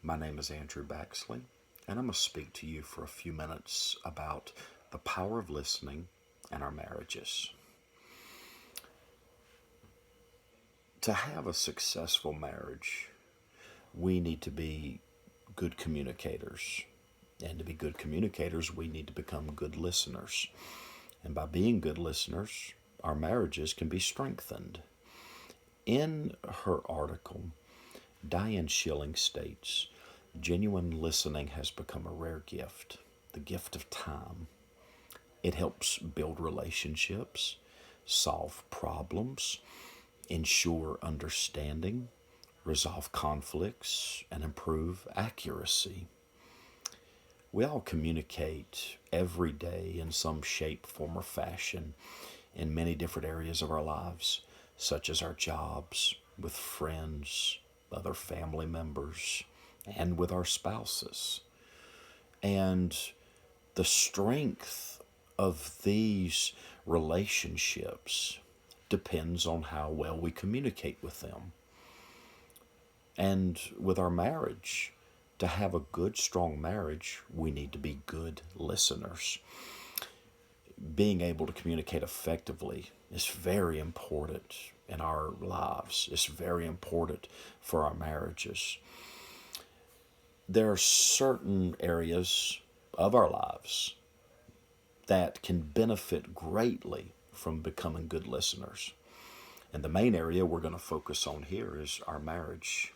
My name is Andrew Baxley, and I'm going to speak to you for a few minutes about the power of listening in our marriages. To have a successful marriage, we need to be good communicators. And to be good communicators, we need to become good listeners. And by being good listeners, our marriages can be strengthened. In her article, Diane Schilling states, genuine listening has become a rare gift, the gift of time. It helps build relationships, solve problems, ensure understanding, resolve conflicts, and improve accuracy. We all communicate every day in some shape, form, or fashion in many different areas of our lives, such as our jobs, with friends, other family members, and with our spouses. And the strength of these relationships depends on how well we communicate with them. And with our marriage, to have a good, strong marriage, we need to be good listeners. Being able to communicate effectively is very important in our lives. It's very important for our marriages. There are certain areas of our lives that can benefit greatly from becoming good listeners. And the main area we're going to focus on here is our marriage.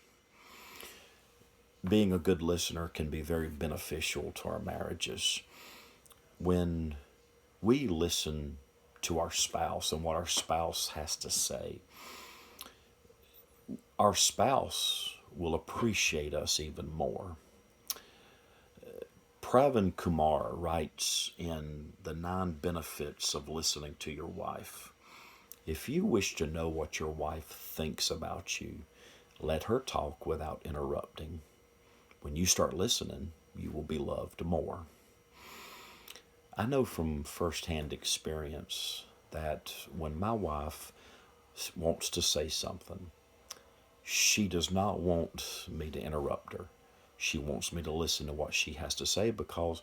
Being a good listener can be very beneficial to our marriages. When we listen to our spouse and what our spouse has to say, our spouse will appreciate us even more. Pravin Kumar writes in The 9 Benefits of Listening to Your Wife, if you wish to know what your wife thinks about you, let her talk without interrupting. When you start listening, you will be loved more. I know from firsthand experience that when my wife wants to say something, she does not want me to interrupt her. She wants me to listen to what she has to say because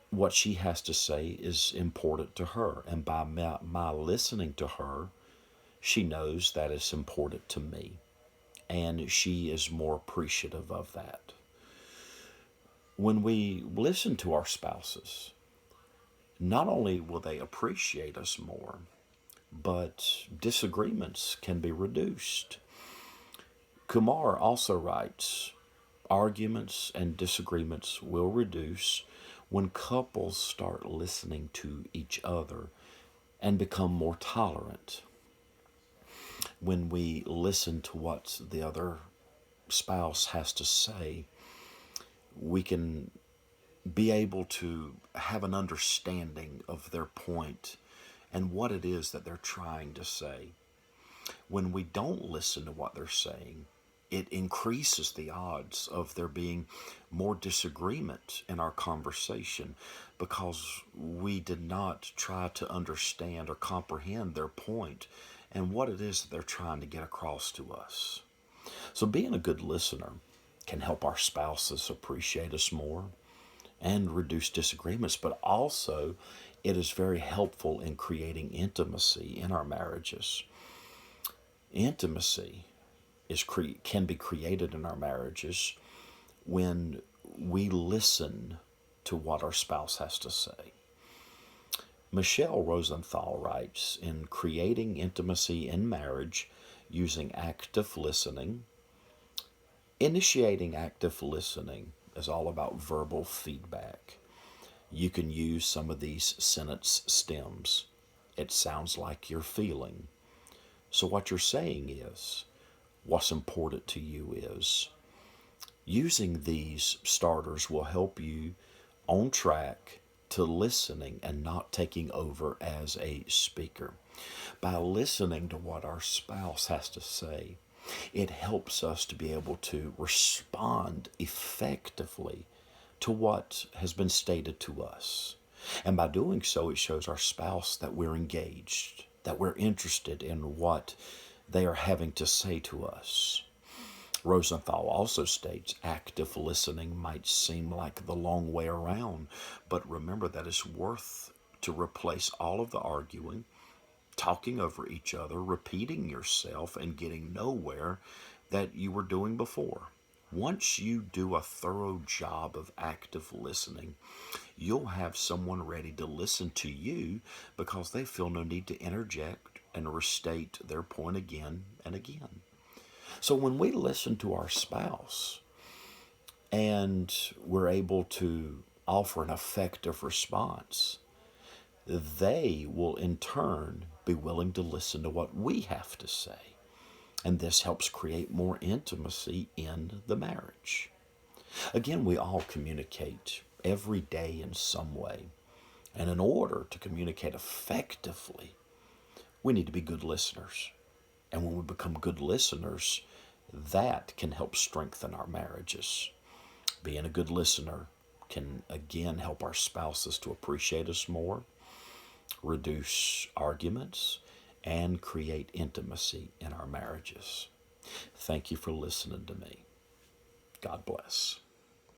what she has to say is important to her. And by my listening to her, she knows that it's important to me. And she is more appreciative of that. When we listen to our spouses, not only will they appreciate us more, but disagreements can be reduced. Kumar also writes, arguments and disagreements will reduce when couples start listening to each other and become more tolerant. When we listen to what the other spouse has to say, we can be able to have an understanding of their point and what it is that they're trying to say. When we don't listen to what they're saying, it increases the odds of there being more disagreement in our conversation because we did not try to understand or comprehend their point and what it is that they're trying to get across to us. So being a good listener can help our spouses appreciate us more and reduce disagreements, but also it is very helpful in creating intimacy in our marriages. Intimacy can be created in our marriages when we listen to what our spouse has to say. Michelle Rosenthal writes, in creating intimacy in marriage using active listening, initiating active listening is all about verbal feedback. You can use some of these sentence stems. It sounds like you're feeling. So what you're saying is, what's important to you is. Using these starters will help you on track to listening and not taking over as a speaker. By listening to what our spouse has to say, it helps us to be able to respond effectively to what has been stated to us. And by doing so, it shows our spouse that we're engaged, that we're interested in what they are having to say to us. Rosenthal also states active listening might seem like the long way around, but remember that it's worth to replace all of the arguing, talking over each other, repeating yourself, and getting nowhere that you were doing before. Once you do a thorough job of active listening, you'll have someone ready to listen to you because they feel no need to interject and restate their point again and again. So when we listen to our spouse and we're able to offer an effective response, they will in turn be willing to listen to what we have to say. And this helps create more intimacy in the marriage. Again, we all communicate every day in some way. And in order to communicate effectively, we need to be good listeners. And when we become good listeners, that can help strengthen our marriages. Being a good listener can again help our spouses to appreciate us more, reduce arguments, and create intimacy in our marriages. Thank you for listening to me. God bless.